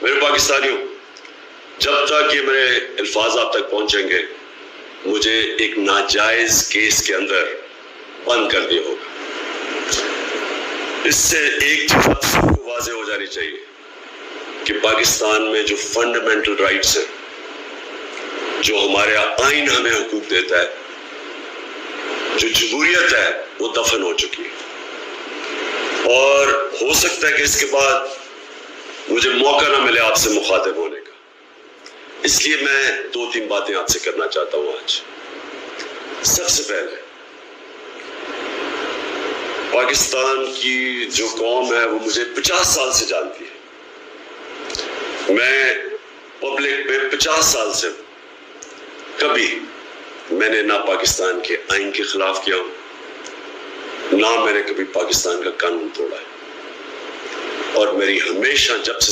میرے پاکستانیوں، جب تک یہ میرے الفاظ آپ تک پہنچیں گے مجھے ایک ناجائز کیس کے اندر بند کر دیا ہوگا۔ اس سے ایک چیز آپ سب کو واضح ہو جانی چاہیے کہ پاکستان میں جو فنڈامنٹل رائٹس ہیں، جو ہمارے آئین ہمیں حقوق دیتا ہے، جو جمہوریت ہے، وہ دفن ہو چکی ہے۔ اور ہو سکتا ہے کہ اس کے بعد مجھے موقع نہ ملے آپ سے مخاطب ہونے کا، اس لیے میں 2-3 باتیں آپ سے کرنا چاہتا ہوں آج۔ سب سے پہلے پاکستان کی جو قوم ہے وہ مجھے 50 سال سے جانتی ہے۔ میں پبلک میں 50 سال سے کبھی میں نے نہ پاکستان کے آئین کے خلاف کیا ہوں، نہ میں نے کبھی پاکستان کا قانون توڑا ہے، اور میری ہمیشہ جب سے